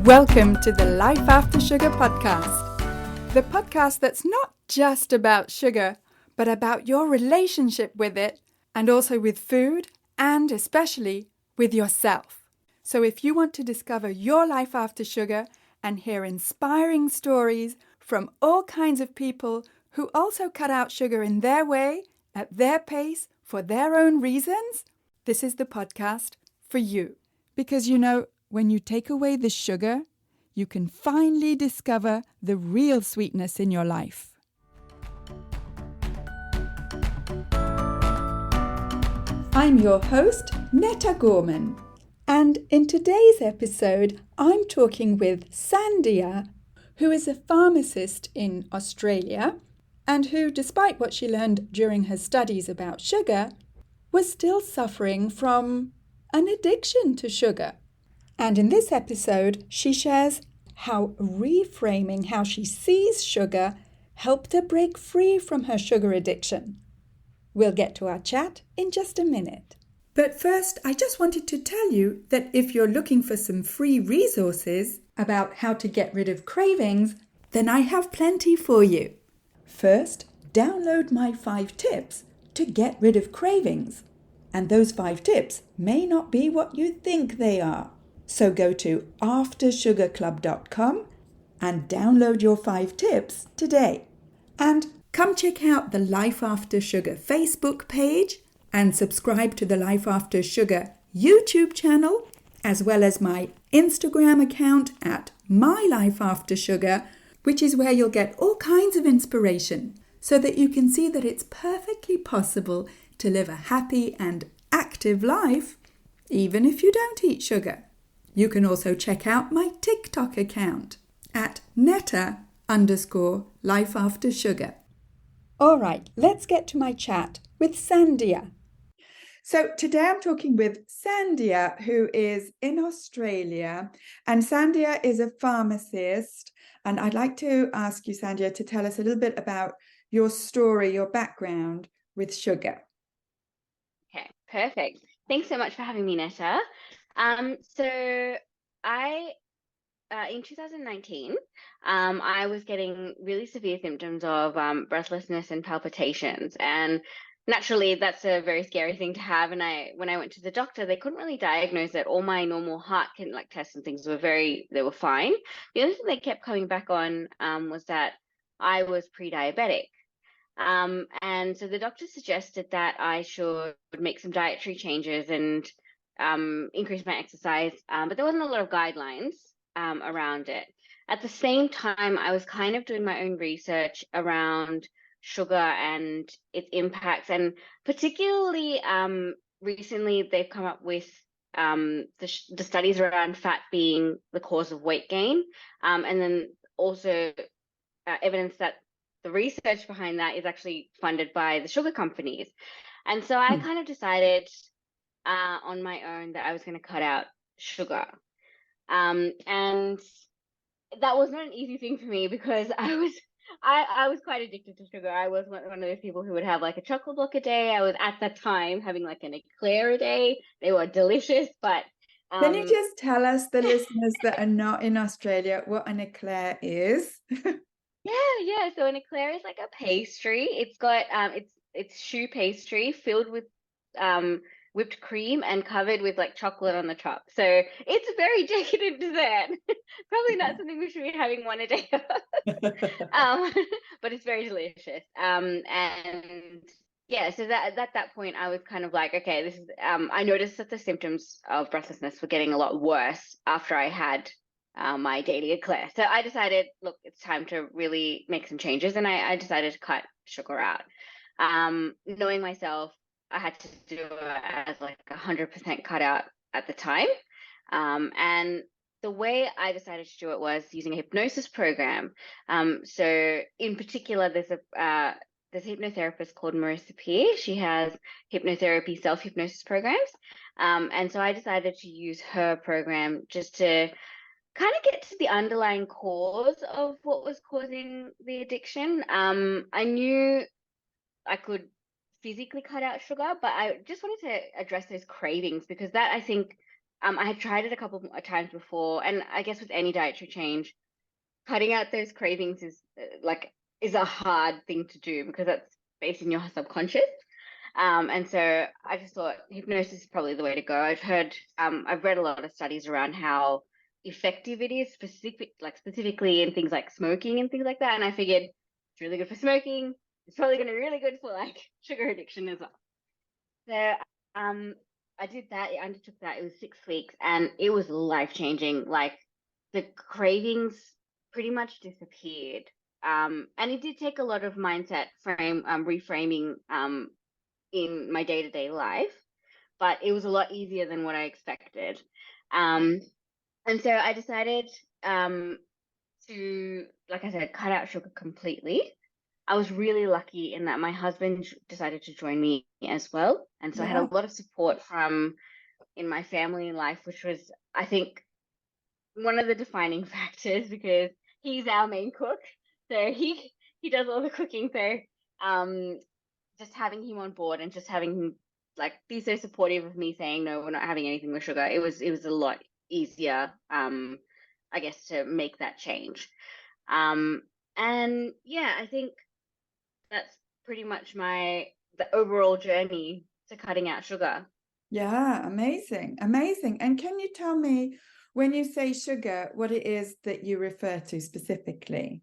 Welcome to the Life After Sugar podcast, the podcast that's not just about sugar, but about your relationship with it and also with food and especially with yourself. So if you want to discover your life after sugar and hear inspiring stories from all kinds of people who also cut out sugar in their way, at their pace, for their own reasons, this is the podcast for you. Because when you take away the sugar, you can finally discover the real sweetness in your life. I'm your host, Netta Gorman, and in today's episode, I'm talking with Sandhya, who is a pharmacist in Australia and who, despite what she learned during her studies about sugar, was still suffering from an addiction to sugar. And in this episode, she shares how reframing how she sees sugar helped her break free from her sugar addiction. We'll get to our chat in just a minute. But first, I just wanted to tell you that if you're looking for some free resources about how to get rid of cravings, then I have plenty for you. First, download my 5 tips to get rid of cravings. And those 5 tips may not be what you think they are. So go to aftersugarclub.com and download your 5 tips today. And come check out the Life After Sugar Facebook page and subscribe to the Life After Sugar YouTube channel, as well as my Instagram account at My Life After Sugar, which is where you'll get all kinds of inspiration so that you can see that it's perfectly possible to live a happy and active life, even if you don't eat sugar. You can also check out my TikTok account at Netta_lifeaftersugar. All right, let's get to my chat with Sandhya. So today I'm talking with Sandhya, who is in Australia, and Sandhya is a pharmacist. And I'd like to ask you, Sandhya, to tell us a little bit about your story, your background with sugar. Okay, perfect. Thanks so much for having me, Netta. So I, in 2019, I was getting really severe symptoms of breathlessness and palpitations, and naturally, that's a very scary thing to have. And when I went to the doctor, they couldn't really diagnose it. All my normal heart tests and things they were fine. The only thing they kept coming back on was that I was pre-diabetic. And so the doctor suggested that I should make some dietary changes and increase my exercise, but there wasn't a lot of guidelines around it. At the same time, I was kind of doing my own research around sugar and its impacts, and particularly recently they've come up with the studies around fat being the cause of weight gain, and then also evidence that the research behind that is actually funded by the sugar companies. And so I kind of decided on my own that I was going to cut out sugar. And that was not an easy thing for me because I was quite addicted to sugar. I was one of those people who would have like a chocolate block a day. I was at that time having like an eclair a day. They were delicious, but can you just tell us, the listeners that are not in Australia, what an eclair is? Yeah. So an eclair is like a pastry. It's got it's choux pastry filled with whipped cream and covered with like chocolate on the top. So it's a very decadent dessert. Probably not something we should be having one a day. But it's very delicious. And yeah, so that at that point I was kind of like, okay, this is I noticed that the symptoms of breathlessness were getting a lot worse after I had my daily eclair. So I decided, look, it's time to really make some changes, and I decided to cut sugar out. Knowing myself, I had to do it as like 100% cut out at the time. And the way I decided to do it was using a hypnosis program. So in particular, there's a hypnotherapist called Marissa Peer. She has hypnotherapy self-hypnosis programs. And so I decided to use her program just to kind of get to the underlying cause of what was causing the addiction. I knew I could physically cut out sugar, but I just wanted to address those cravings because that, I think, I had tried it a couple of times before, and I guess with any dietary change, cutting out those cravings is a hard thing to do because that's based in your subconscious. And so I just thought hypnosis is probably the way to go. I've read a lot of studies around how effective it is, specifically in things like smoking and things like that. And I figured it's really good for smoking. It's probably going to be really good for like sugar addiction as well. So I did that. I undertook that. It was 6 weeks, and it was life changing. Like the cravings pretty much disappeared. And it did take a lot of mindset reframing in my day-to-day life, but it was a lot easier than what I expected. And so I decided to, like I said, cut out sugar completely. I was really lucky in that my husband decided to join me as well. And so I had Yeah. a lot of support from in my family life, which was, I think, one of the defining factors because he's our main cook. So he does all the cooking. So just having him on board and just having him like be so supportive of me saying no, we're not having anything with sugar. It was a lot easier, I guess, to make that change. And yeah, I think that's pretty much the overall journey to cutting out sugar. Yeah, amazing, amazing. And can you tell me, when you say sugar, what it is that you refer to specifically?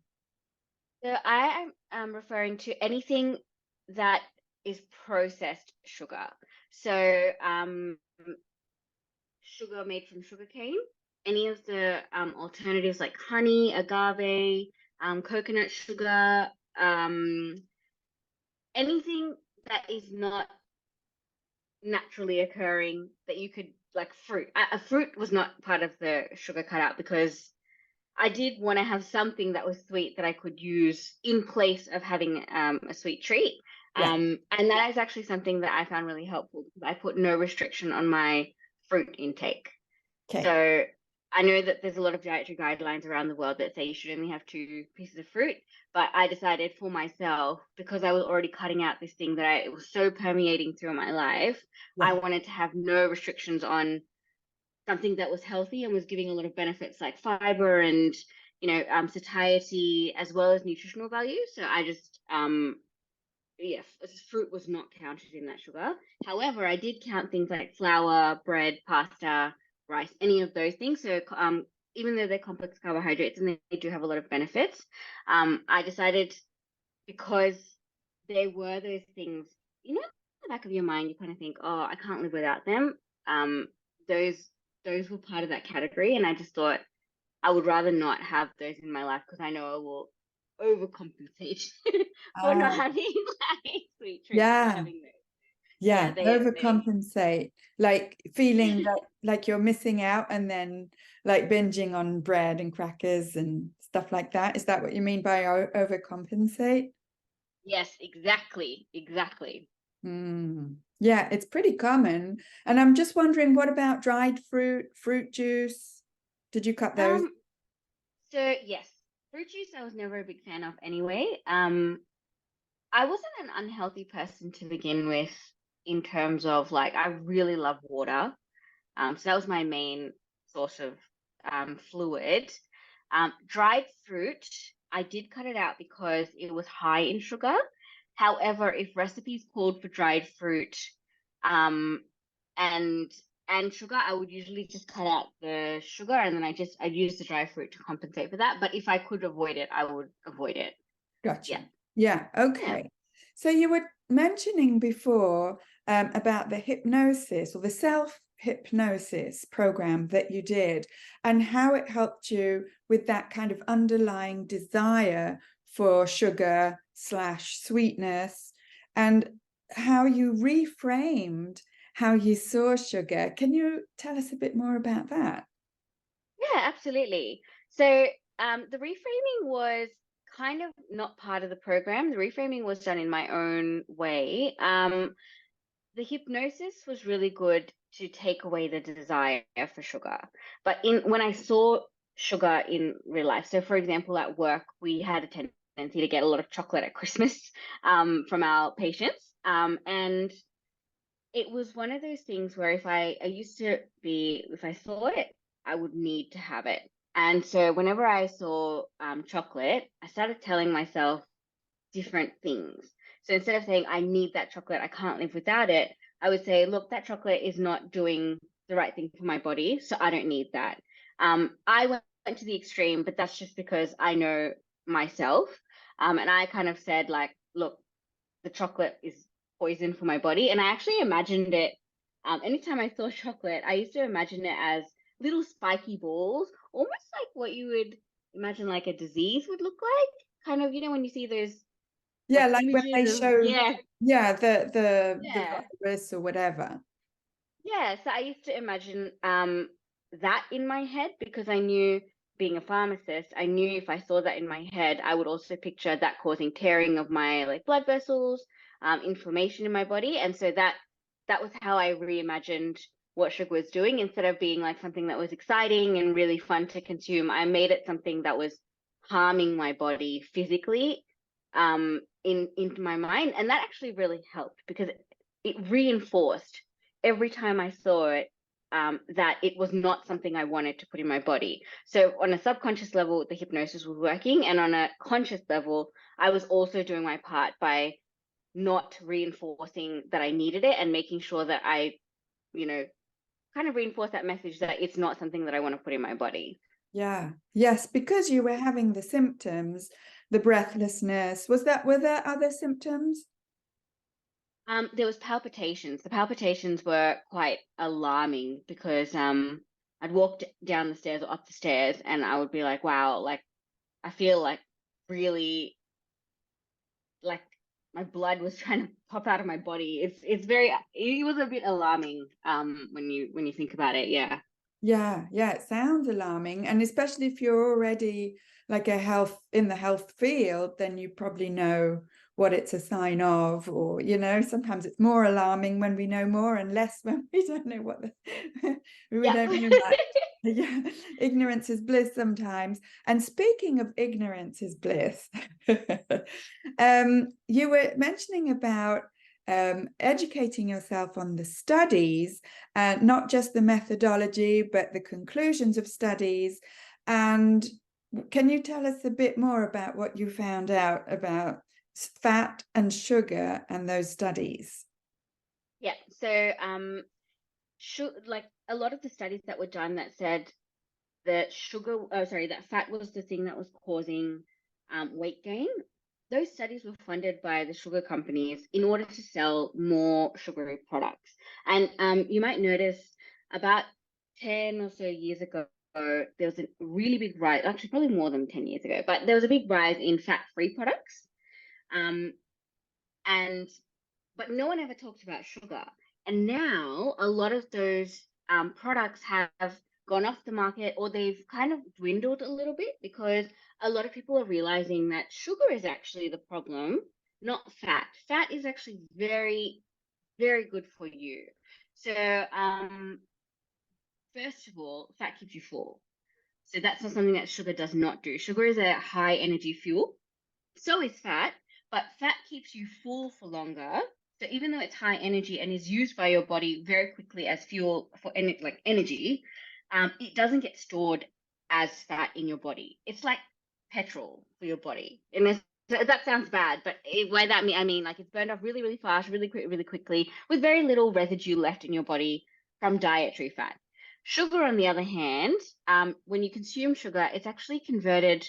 So I am referring to anything that is processed sugar. So sugar made from sugarcane, any of the alternatives like honey, agave, coconut sugar, anything that is not naturally occurring that you could like fruit. A fruit was not part of the sugar cutout because I did want to have something that was sweet that I could use in place of having a sweet treat. Yeah. And that is actually something that I found really helpful because I put no restriction on my fruit intake. Okay. So I know that there's a lot of dietary guidelines around the world that say you should only have 2 pieces of fruit, but I decided for myself, because I was already cutting out this thing that it was so permeating through my life, I Yeah. wanted to have no restrictions on something that was healthy and was giving a lot of benefits like fiber and satiety as well as nutritional value. So I just yes, fruit was not counted in that sugar. However, I did count things like flour, bread, pasta, rice, any of those things. So even though they're complex carbohydrates and they do have a lot of benefits, I decided because there were those things, in the back of your mind, you kind of think, oh, I can't live without them. Um, those those were part of that category, and I just thought I would rather not have those in my life because I know I will overcompensate for not Ah, having like sweet treats by yeah. having those. Yeah, Yeah. they Overcompensate, like feeling like you're missing out and then like binging on bread and crackers and stuff like that. Is that what you mean by overcompensate? yes, exactly. Yeah, it's pretty common. And I'm just wondering, what about dried fruit, fruit juice? Did you cut those? Um, so yes, fruit juice I was never a big fan of anyway. I wasn't an unhealthy person to begin with in terms of like I really love water. So that was my main source of fluid. Dried fruit, I did cut it out because it was high in sugar. However, if recipes called for dried fruit um, and and sugar, I would usually just cut out the sugar and then I'd use the dry fruit to compensate for that. But if I could avoid it, I would avoid it. Gotcha. Yeah. Yeah, Yeah. okay. So you were mentioning before about the hypnosis or the self-hypnosis program that you did and how it helped you with that kind of underlying desire for sugar slash sweetness and how you reframed how you saw sugar. Can you tell us a bit more about that? Yeah, absolutely. So the reframing was kind of not part of the program. The reframing was done in my own way. The hypnosis was really good to take away the desire for sugar. But in when I saw sugar in real life, so for example, at work, we had a tendency to get a lot of chocolate at Christmas from our patients. And it was one of those things where I used to be, if I saw it, I would need to have it. And so whenever I saw chocolate, I started telling myself different things. So instead of saying, I need that chocolate, I can't live without it, I would say, look, that chocolate is not doing the right thing for my body, so I don't need that. I went to the extreme, but that's just because I know myself. And I kind of said, like, look, the chocolate is poison for my body. And I actually imagined it. Anytime I saw chocolate, I used to imagine it as little spiky balls, almost like what you would imagine like a disease would look like. Kind of, when you see those Yeah, like like when they images of, show, yeah, yeah, the yeah. virus or whatever. Yeah, so I used to imagine that in my head because I knew, being a pharmacist, I knew if I saw that in my head, I would also picture that causing tearing of my like blood vessels, inflammation in my body, and so that was how I reimagined what sugar was doing. Instead of being like something that was exciting and really fun to consume, I made it something that was harming my body physically, into my mind, and that actually really helped because it reinforced every time I saw it, that it was not something I wanted to put in my body. So on a subconscious level, the hypnosis was working, and on a conscious level, I was also doing my part by not reinforcing that I needed it and making sure that I, you know, kind of reinforce that message that it's not something that I want to put in my body. Yeah. Yes, because you were having the symptoms, the breathlessness. Were there other symptoms? There was palpitations. The palpitations were quite alarming because I'd walked down the stairs or up the stairs and I would be like, wow, like I feel like really like my blood was trying to pop out of my body. It was a bit alarming when you think about it. Yeah. Yeah, yeah, it sounds alarming. And especially if you're already like in the health field, then you probably know what it's a sign of, or sometimes it's more alarming when we know more and less when we don't know we Yep. don't know much. Yeah, ignorance is bliss sometimes. And speaking of ignorance is bliss, you were mentioning about educating yourself on the studies, not just the methodology, but the conclusions of studies. And can you tell us a bit more about what you found out about fat and sugar and those studies? Yeah. So like a lot of the studies that were done that said that that fat was the thing that was causing weight gain. Those studies were funded by the sugar companies in order to sell more sugary products. And you might notice about 10 or so years ago, there was a really big rise, actually, probably more than 10 years ago, but there was a big rise in fat free products. Um, and but no one ever talked about sugar. And now a lot of those products have gone off the market or they've kind of dwindled a little bit because a lot of people are realizing that sugar is actually the problem, not fat. Fat is actually very, very good for you. So, first of all, fat keeps you full. So that's not something that sugar does not do. Sugar is a high energy fuel. So is fat, but fat keeps you full for longer. So even though it's high energy and is used by your body very quickly as fuel for energy, it doesn't get stored as fat in your body. It's like petrol for your body. And that sounds bad, but by that I mean like it's burned off really, really fast, really quickly, with very little residue left in your body from dietary fat. Sugar, on the other hand, when you consume sugar, it's actually converted.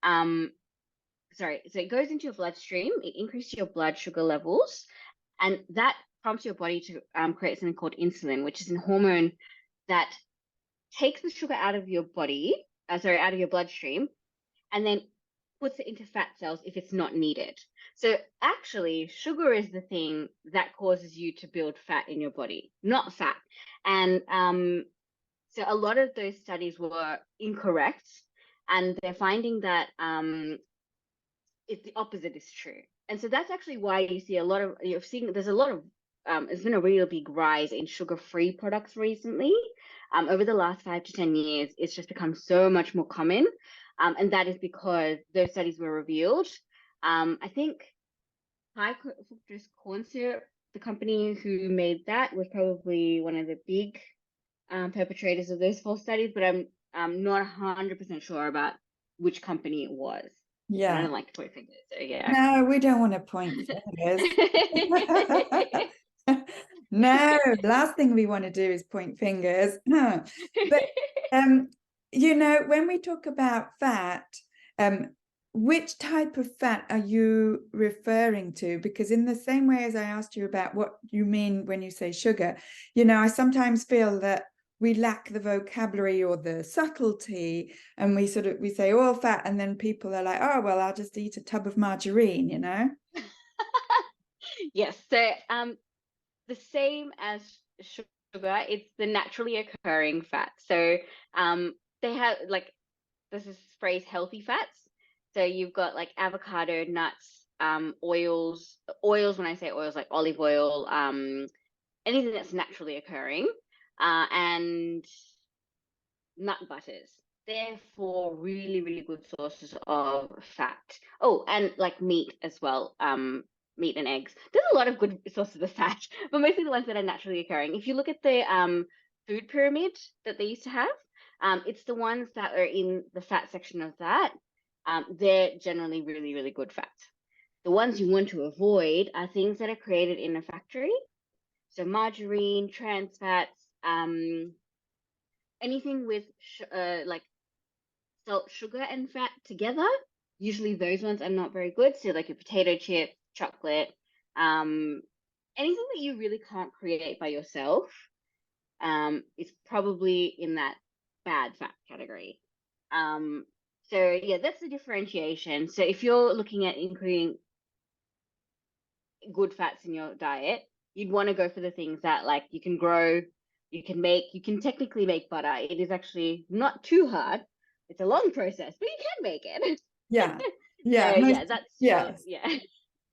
Um, so it goes into your bloodstream, it increases your blood sugar levels, and that prompts your body to create something called insulin, which is a hormone that takes the sugar out of your body, out of your bloodstream, and then puts it into fat cells if it's not needed. So actually, sugar is the thing that causes you to build fat in your body, not fat. And so a lot of those studies were incorrect, and they're finding that it's the opposite is true. And so that's actually why you see there's a lot of there's been a real big rise in sugar-free products recently. Over the last 5 to 10 years, it's just become so much more common. And that is because those studies were revealed. I think high fructose corn syrup the company who made that was probably one of the big perpetrators of those false studies, but I'm not 100% sure about which company it was. And I Yeah. don't like to point fingers, so yeah. No, we don't want to point fingers. No, last thing we want to do is point fingers. But when we talk about fat, which type of fat are you referring to? Because in the same way as I asked you about what you mean when you say sugar, I sometimes feel that we lack the vocabulary or the subtlety, and we say all fat, and then people are like, oh, well, I'll just eat a tub of margarine. Yes, so the same as sugar, it's the naturally occurring fat. So they have like this is phrase healthy fats. So you've got like avocado, nuts, oils. When I say oils, like olive oil, anything that's naturally occurring, and nut butters. Therefore, really, really good sources of fat. Oh, and like meat as well. Meat and eggs. There's a lot of good sources of fat, but mostly the ones that are naturally occurring. If you look at the food pyramid that they used to have, it's the ones that are in the fat section of that. They're generally really, really good fat. The ones you want to avoid are things that are created in a factory. So margarine, trans fats, anything with like salt, sugar, and fat together. Usually those ones are not very good. So like your potato chips, chocolate, anything that you really can't create by yourself, is probably in that bad fat category. So yeah, that's the differentiation. So if you're looking at including good fats in your diet, you'd want to go for the things that like you can grow, you can technically make butter. It is actually not too hard. It's a long process, but you can make it. Yeah. So yeah, that's your Yes. yeah.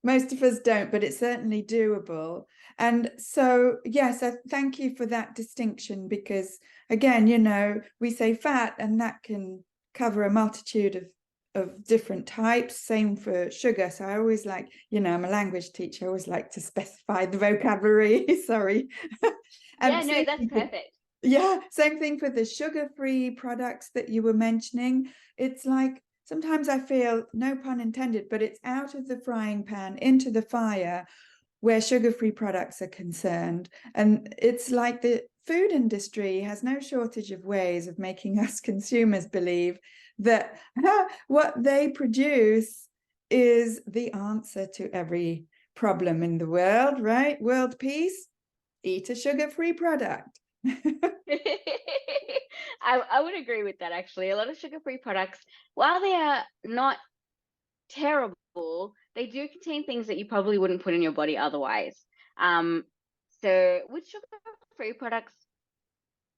Most of us don't, but it's certainly doable. And so, yes, thank you for that distinction, because again, we say fat and that can cover a multitude of different types. Same for sugar. So I always like, I'm a language teacher, I always like to specify the vocabulary. Sorry. Yeah, no, that's perfect. Yeah, same thing for the sugar-free products that you were mentioning. It's like sometimes I feel, no pun intended, but it's out of the frying pan into the fire where sugar-free products are concerned. And it's like the food industry has no shortage of ways of making us consumers believe that what they produce is the answer to every problem in the world, right? World peace, eat a sugar-free product. I would agree with that actually. A lot of sugar-free products, while they are not terrible, they do contain things that you probably wouldn't put in your body otherwise. So with sugar-free products,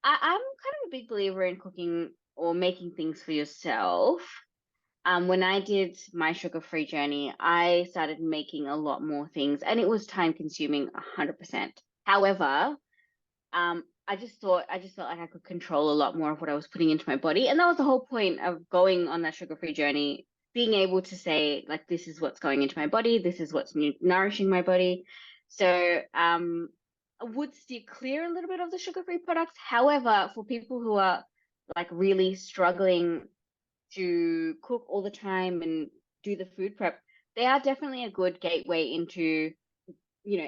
I'm kind of a big believer in cooking or making things for yourself. When I did my sugar-free journey, I started making a lot more things, and it was time-consuming 100%. However, I just felt like I could control a lot more of what I was putting into my body. And that was the whole point of going on that sugar-free journey, being able to say, like, this is what's going into my body, this is what's nourishing my body. So I would steer clear a little bit of the sugar-free products. However, for people who are like really struggling to cook all the time and do the food prep, they are definitely a good gateway into,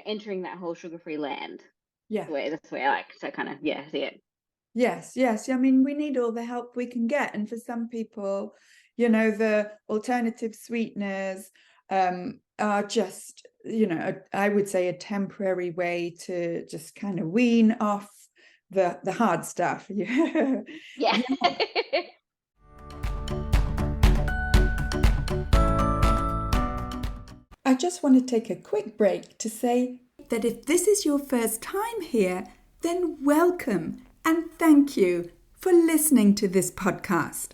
entering that whole sugar-free land. Yeah. That's the way I like to kind of, yeah, see it. Yes. I mean, we need all the help we can get. And for some people, the alternative sweeteners are just, I would say a temporary way to just kind of wean off the hard stuff. Yeah. I just want to take a quick break to say that if this is your first time here, then welcome and thank you for listening to this podcast.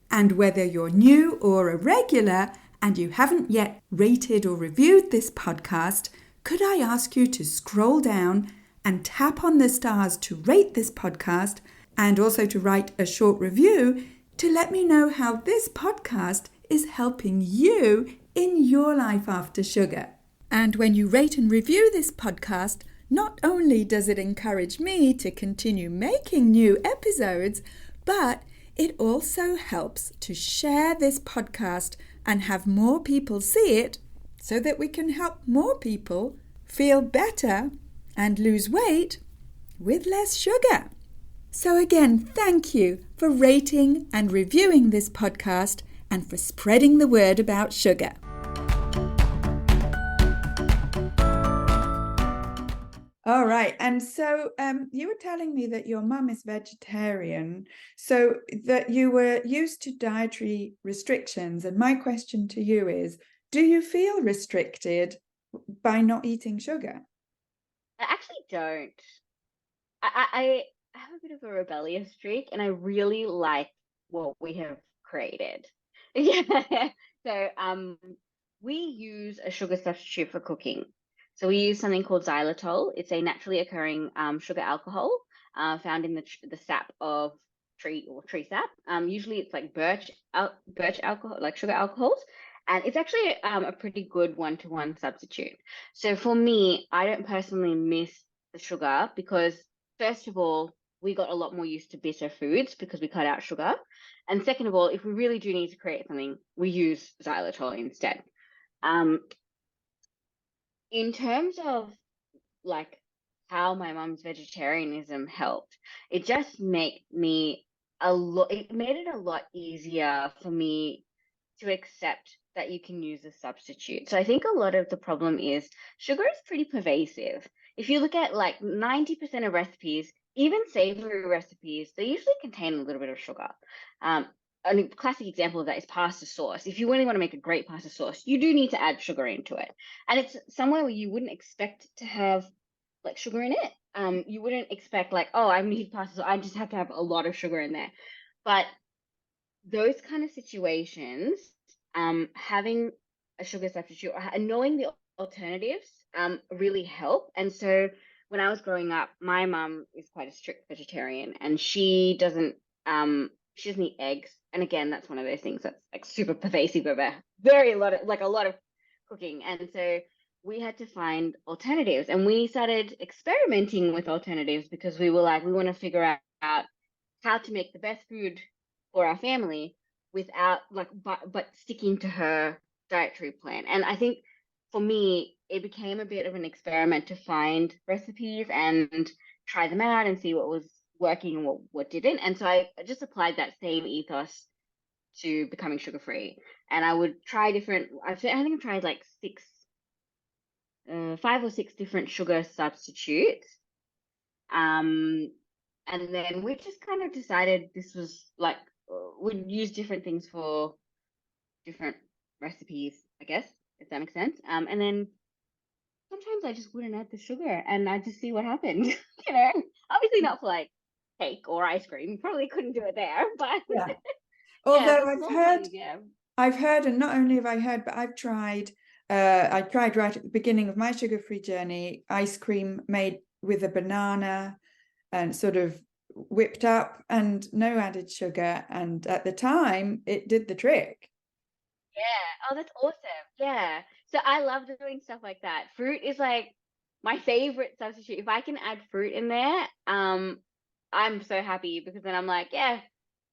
And whether you're new or a regular and you haven't yet rated or reviewed this podcast, could I ask you to scroll down and tap on the stars to rate this podcast, and also to write a short review to let me know how this podcast is helping you in your life after sugar. And when you rate and review this podcast, not only does it encourage me to continue making new episodes, but it also helps to share this podcast and have more people see it so that we can help more people feel better and lose weight with less sugar. So again, thank you for rating and reviewing this podcast and for spreading the word about sugar. All right. And so you were telling me that your mum is vegetarian, so that you were used to dietary restrictions. And my question to you is, do you feel restricted by not eating sugar? I actually don't. I have a bit of a rebellious streak, and I really like what we have created. Yeah. So we use a sugar substitute for cooking. So we use something called xylitol. It's a naturally occurring sugar alcohol found in the sap of tree sap. Usually it's like birch alcohol, like sugar alcohols, and it's actually a pretty good one-to-one substitute. So for me, I don't personally miss the sugar because first of all, we got a lot more used to bitter foods because we cut out sugar. And second of all, if we really do need to create something, we use xylitol instead. In terms of like how my mom's vegetarianism helped, it just made me it made it a lot easier for me to accept that you can use a substitute. So I think a lot of the problem is sugar is pretty pervasive. If you look at like 90% of recipes, even savory recipes, they usually contain a little bit of sugar. A classic example of that is pasta sauce. If you really want to make a great pasta sauce, you do need to add sugar into it. And it's somewhere where you wouldn't expect to have like sugar in it. You wouldn't expect like, oh, I need pasta sauce, I just have to have a lot of sugar in there. But those kind of situations, having a sugar substitute and knowing the alternatives really help. And so when I was growing up, my mum is quite a strict vegetarian, and she doesn't eat eggs. And again, that's one of those things that's like super pervasive over a lot of cooking. And so we had to find alternatives, and we started experimenting with alternatives because we were like, we want to figure out how to make the best food for our family without but sticking to her dietary plan. And I think for me, it became a bit of an experiment to find recipes and try them out and see what was working and what didn't. And so I just applied that same ethos to becoming sugar free. And I would try I think I tried like 5 or 6 different sugar substitutes. And then we just kind of decided this was like we'd use different things for different recipes, I guess, if that makes sense. And then sometimes I just wouldn't add the sugar and I just see what happened. Obviously not for like cake or ice cream. You probably couldn't do it there, but Yeah. yeah, Although for I've small heard, things, yeah. and not only have I heard, but I've tried. I tried right at the beginning of my sugar-free journey, ice cream made with a banana and sort of whipped up and no added sugar. And at the time, it did the trick. Yeah. Oh, that's awesome. Yeah. So I love doing stuff like that. Fruit is like my favorite substitute. If I can add fruit in there, I'm so happy because then I'm like, yeah,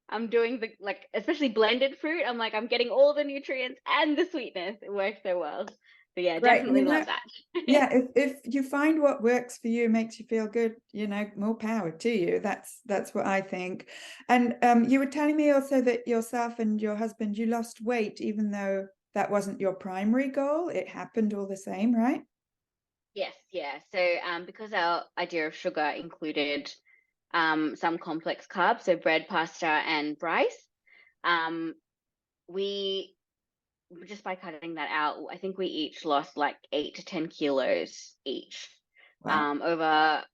I'm doing the like especially blended fruit. I'm like, I'm getting all the nutrients and the sweetness. It works so well. So yeah, Great. definitely love that. Yeah, if you find what works for you, makes you feel good, more power to you. That's what I think. And you were telling me also that yourself and your husband, you lost weight, even though that wasn't your primary goal. It happened all the same, right? Yes, yeah. So because our idea of sugar included some complex carbs, so bread, pasta, and rice, we just by cutting that out, I think we each lost like 8 to 10 kilos each Wow. over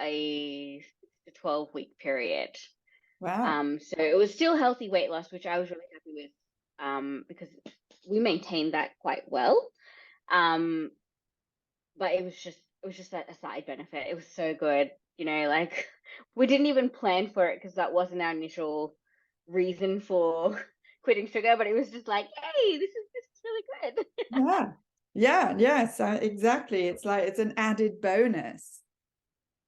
a 12-week period. Wow. So it was still healthy weight loss, which I was really happy with because we maintained that quite well. But it was just a side benefit. It was so good, like we didn't even plan for it because that wasn't our initial reason for quitting sugar, but it was just like, hey, this is really good. Yeah. Yeah, yes, exactly. It's like it's an added bonus.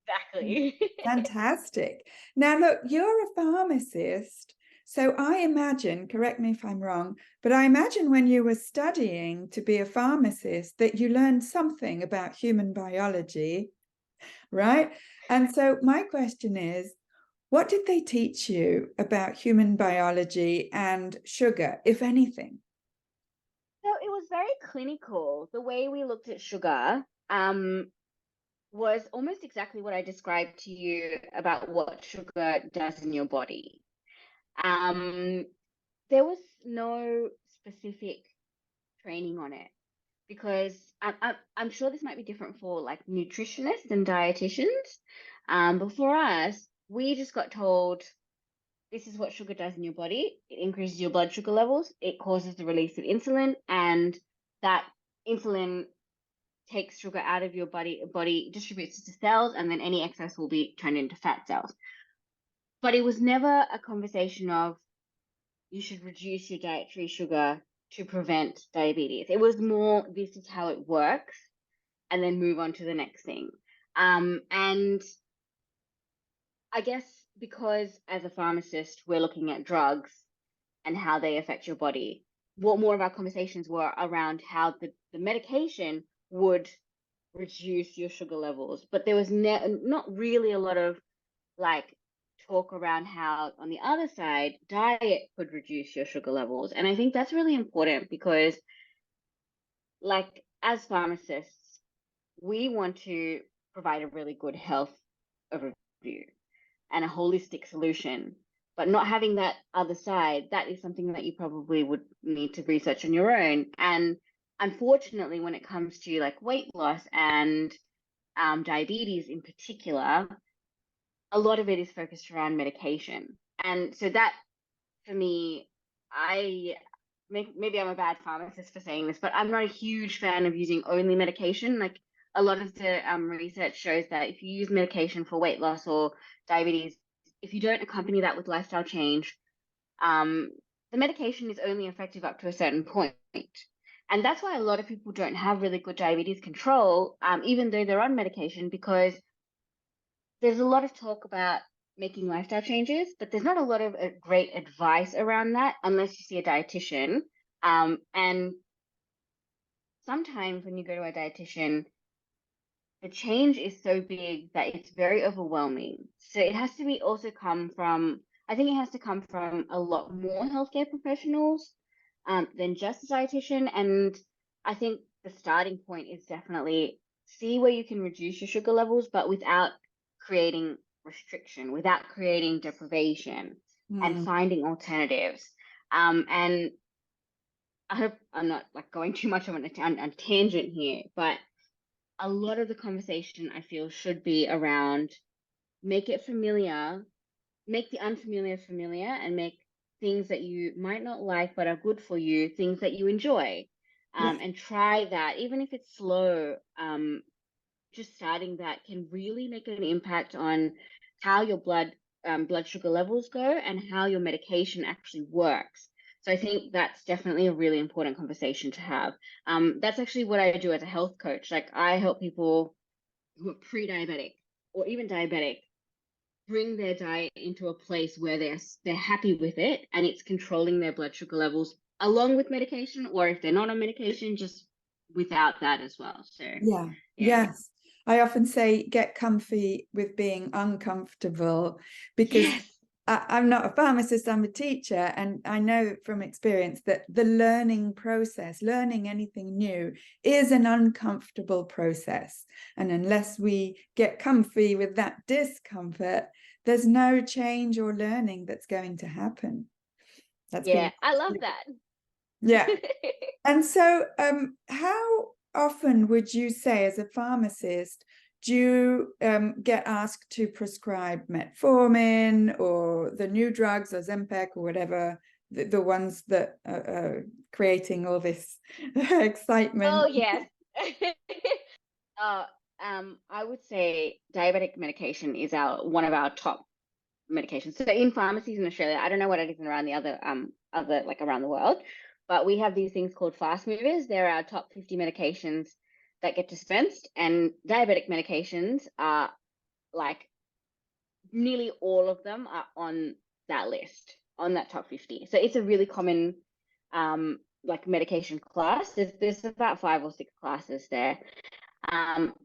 Exactly. Fantastic. Now, look, you're a pharmacist. So I imagine, correct me if I'm wrong, but I imagine when you were studying to be a pharmacist that you learned something about human biology, right? And so my question is, what did they teach you about human biology and sugar, if anything? So it was very clinical. The way we looked at sugar was almost exactly what I described to you about what sugar does in your body. Um, there was no specific training on it because I'm sure this might be different for like nutritionists and dietitians. But for us, we just got told this is what sugar does in your body. It increases your blood sugar levels. It causes the release of insulin, and that insulin takes sugar out of your body distributes it to cells, and then any excess will be turned into fat cells. But it was never a conversation of you should reduce your dietary sugar to prevent diabetes. It was more this is how it works, and then move on to the next thing. And I guess because as a pharmacist, we're looking at drugs and how they affect your body. What more of our conversations were around how the medication would reduce your sugar levels, but there was not really a lot of like talk around how on the other side diet could reduce your sugar levels. And I think that's really important because like as pharmacists, we want to provide a really good health overview and a holistic solution. But not having that other side, that is something that you probably would need to research on your own. And unfortunately, when it comes to like weight loss and diabetes in particular, a lot of it is focused around medication. And so that for me, I maybe I'm a bad pharmacist for saying this, but I'm not a huge fan of using only medication. Like a lot of the research shows that if you use medication for weight loss or diabetes, if you don't accompany that with lifestyle change, um, the medication is only effective up to a certain point. And that's why a lot of people don't have really good diabetes control, even though they're on medication, because there's a lot of talk about making lifestyle changes, but there's not a lot of great advice around that unless you see a dietitian. And sometimes when you go to a dietitian, the change is so big that it's very overwhelming. So it has to be also come from, I think it has to come from a lot more healthcare professionals than just a dietitian. And I think the starting point is definitely see where you can reduce your sugar levels, but without creating restriction, without creating deprivation, and Mm. finding alternatives. And I hope I'm not like going too much on a tangent here, but a lot of the conversation I feel should be around make it familiar, make the unfamiliar familiar, and make things that you might not like but are good for you, things that you enjoy. Yeah. And try that, even if it's slow. Just starting that can really make an impact on how your blood sugar levels go and how your medication actually works. So I think that's definitely a really important conversation to have. That's actually what I do as a health coach. Like I help people who are pre-diabetic or even diabetic bring their diet into a place where they're happy with it and it's controlling their blood sugar levels along with medication, or if they're not on medication, just without that as well. So Yeah. yeah. Yes. I often say get comfy with being uncomfortable because Yes. I'm not a pharmacist, I'm a teacher. And I know from experience that the learning process, learning anything new, is an uncomfortable process. And unless we get comfy with that discomfort, there's no change or learning that's going to happen. That's Yeah, been, I love that. yeah. And so, how often would you say, as a pharmacist, do you get asked to prescribe metformin or the new drugs or Zempic or whatever, the ones that are creating all this excitement? Oh, yes. uh, I would say diabetic medication is our one of our top medications. So in pharmacies in Australia, I don't know what it is around the other like around the world, but we have these things called fast movers. They're our top 50 medications that get dispensed, and diabetic medications are like nearly all of them are on that list, on that top 50. So it's a really common like medication class. There's about 5 or 6 classes there.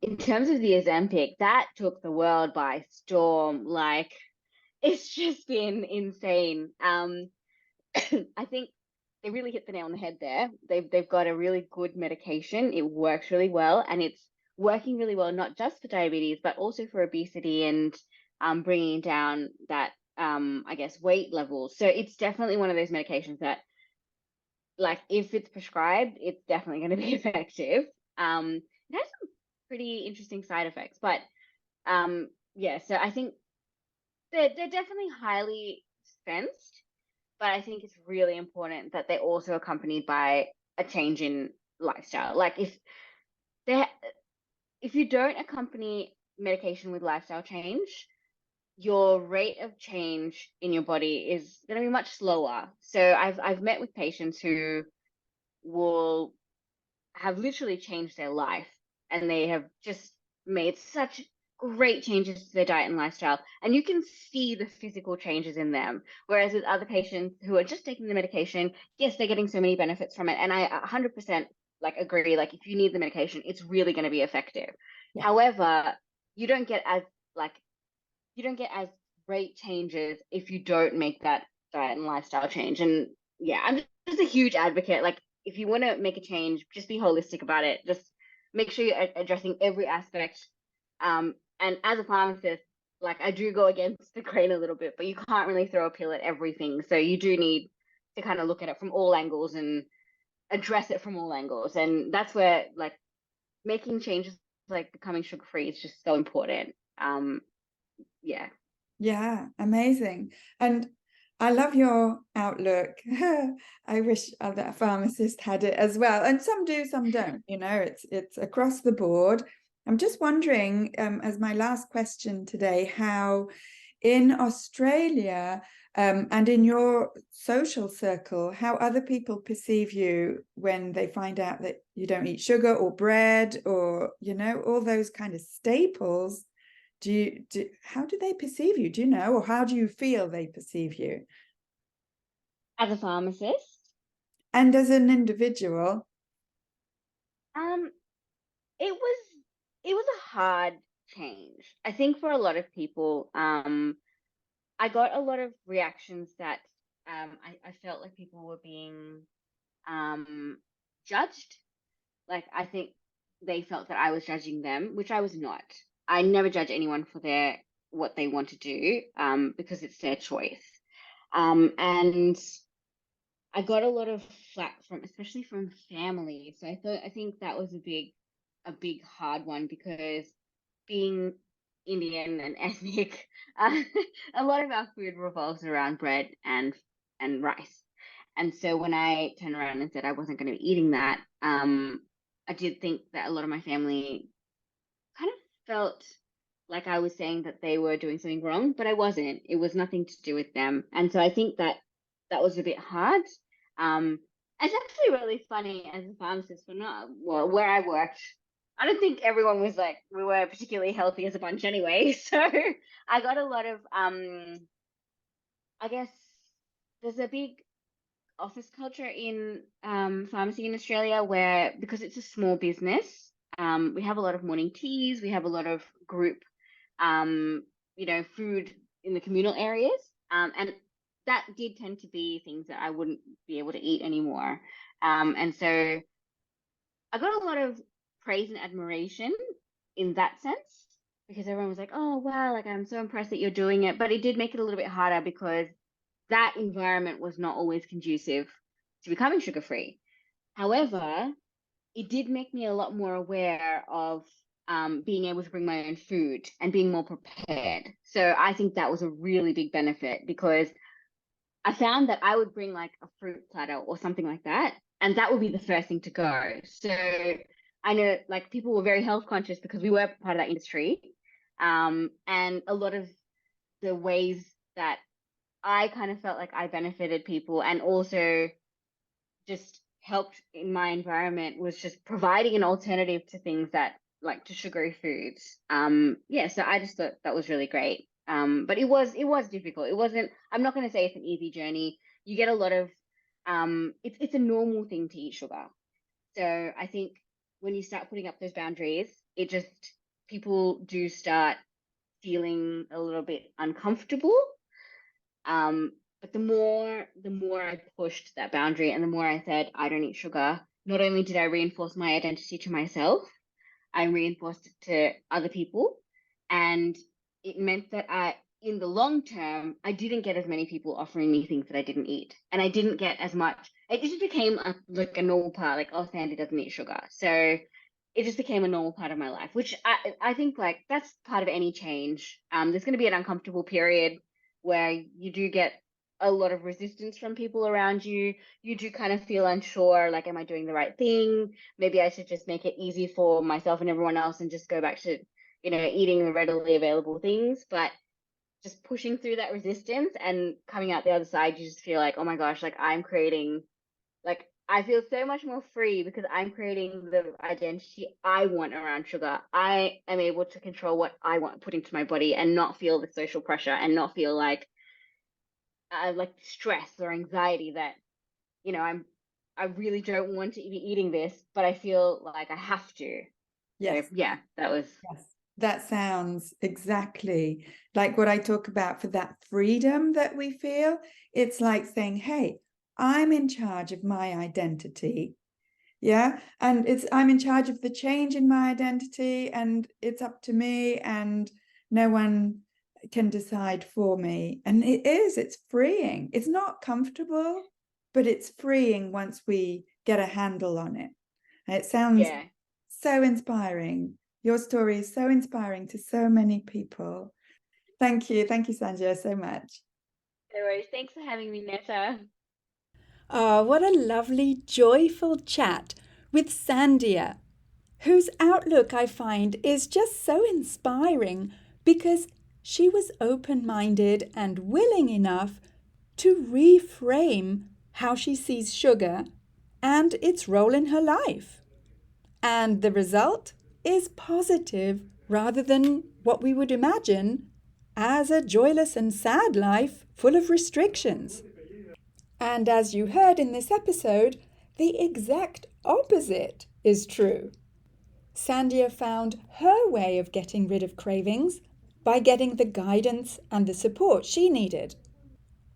In terms of the Ozempic, that took the world by storm. Like, it's just been insane. I think they really hit the nail on the head there. They've got a really good medication. It works really well, and it's working really well not just for diabetes but also for obesity and bringing down that I guess weight levels. So it's definitely one of those medications that, like, if it's prescribed, it's definitely going to be effective. It has some pretty interesting side effects, but yeah. So I think they're definitely highly dispensed, but I think it's really important that they're also accompanied by a change in lifestyle. Like, they if you don't accompany medication with lifestyle change, your rate of change in your body is going to be much slower. So I've met with patients who will have literally changed their life, and they have just made such great changes to their diet and lifestyle, and you can see the physical changes in them. Whereas with other patients who are just taking the medication, yes, they're getting so many benefits from it, and I 100% like agree. Like, if you need the medication, it's really going to be effective. Yeah. However, you don't get as like you don't get as great changes if you don't make that diet and lifestyle change. And yeah, I'm just a huge advocate. Like, if you want to make a change, just be holistic about it. Just make sure you're addressing every aspect. And as a pharmacist, like, I do go against the grain a little bit, but you can't really throw a pill at everything. So you do need to kind of look at it from all angles and address it from all angles. And that's where, like, making changes like becoming sugar free is just so important. Yeah. Yeah, amazing. And I love your outlook. I wish other pharmacists had it as well. And some do, some don't. It's across the board. I'm just wondering, as my last question today, how in Australia and in your social circle, how other people perceive you when they find out that you don't eat sugar or bread or, all those kind of staples. How do they perceive you? Do you know, or how do you feel they perceive you? As a pharmacist, And as an individual? um, it was a hard change. I think for a lot of people, I got a lot of reactions that I felt like people were being judged. Like, I think they felt that I was judging them, which I was not. I never judge anyone for what they want to do, because it's their choice. And I got a lot of flack from, especially from family. So I think that was a big hard one, because being Indian and ethnic, uh, a lot of our food revolves around bread and rice. And so when I turned around and said I wasn't going to be eating that, I did think that a lot of my family kind of felt like I was saying that they were doing something wrong, but I wasn't. It was nothing to do with them. And so I think that that was a bit hard. It's actually really funny as a pharmacist, for not, well, where I worked, I don't think everyone was like, we were particularly healthy as a bunch anyway. So I got a lot of, I guess there's a big office culture in pharmacy in Australia, where, because it's a small business, we have a lot of morning teas, we have a lot of group, food in the communal areas, and that did tend to be things that I wouldn't be able to eat anymore. And so I got a lot of praise and admiration in that sense, because everyone was like, "Oh wow, like, I'm so impressed that you're doing it," but it did make it a little bit harder, because that environment was not always conducive to becoming sugar free. However, it did make me a lot more aware of being able to bring my own food and being more prepared. So I think that was a really big benefit, because I found that I would bring like a fruit platter or something like that, and that would be the first thing to go. So I know, like, people were very health conscious because we were part of that industry. And a lot of the ways that I kind of felt like I benefited people, and also just helped in my environment was just providing an alternative to things that like to sugary foods. Yeah, so I just thought that was really great. But it was difficult. It wasn't, I'm not going to say it's an easy journey. You get a lot of it's a normal thing to eat sugar. So I think when you start putting up those boundaries, it just people do start feeling a little bit uncomfortable. But the more I pushed that boundary and the more I said I don't eat sugar, not only did I reinforce my identity to myself, I reinforced it to other people. And it meant that in the long term, I didn't get as many people offering me things that I didn't eat. And I didn't get as much. It just became like a normal part, like, oh, Sandy doesn't eat sugar. So it just became a normal part of my life, which I think like that's part of any change. There's going to be an uncomfortable period where you do get a lot of resistance from people around you. You do kind of feel unsure, like, am I doing the right thing? Maybe I should just make it easy for myself and everyone else and just go back to, eating the readily available things. But just pushing through that resistance and coming out the other side, you just feel like, oh my gosh, like I feel so much more free because I'm creating the identity I want around sugar. I am able to control what I want to put into my body and not feel the social pressure and not feel like stress or anxiety that, I really don't want to be eating this, but I feel like I have to. Yes. So yeah, that was. Yes. That sounds exactly like what I talk about for that freedom that we feel. It's like saying, hey, I'm in charge of my identity. Yeah. And I'm in charge of the change in my identity, and it's up to me, and no one can decide for me. And it's freeing. It's not comfortable, but it's freeing once we get a handle on it. And it sounds so inspiring. Your story is so inspiring to so many people. Thank you. Thank you, Sandhya, so much. No worries. Thanks for having me, Netta. Oh, what a lovely, joyful chat with Sandhya, whose outlook I find is just so inspiring because she was open-minded and willing enough to reframe how she sees sugar and its role in her life. And the result is positive rather than what we would imagine as a joyless and sad life full of restrictions. And as you heard in this episode, the exact opposite is true. Sandhya found her way of getting rid of cravings by getting the guidance and the support she needed.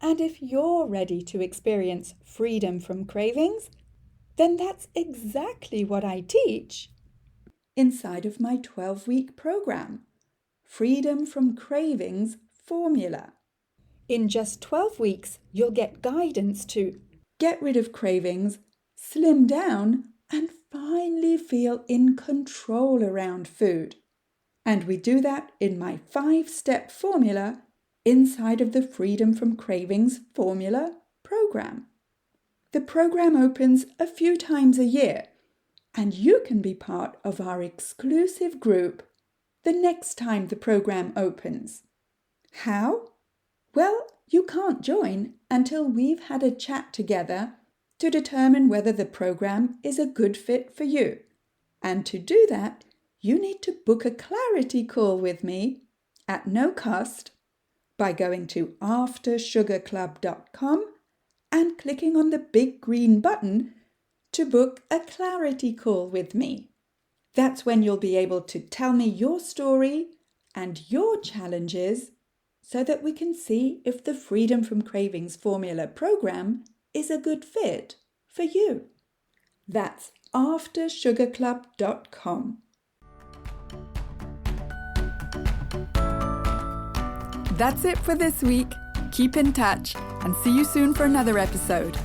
And if you're ready to experience freedom from cravings, then that's exactly what I teach inside of my 12-week program, Freedom from Cravings Formula. In just 12 weeks, you'll get guidance to get rid of cravings, slim down, and finally feel in control around food. And we do that in my 5-step formula inside of the Freedom from Cravings Formula program. The program opens a few times a year, and you can be part of our exclusive group the next time the program opens. How? Well, you can't join until we've had a chat together to determine whether the program is a good fit for you. And to do that, you need to book a clarity call with me at no cost by going to aftersugarclub.com and clicking on the big green button to book a clarity call with me. That's when you'll be able to tell me your story and your challenges so that we can see if the Freedom from Cravings Formula program is a good fit for you. That's aftersugarclub.com. That's it for this week. Keep in touch and see you soon for another episode.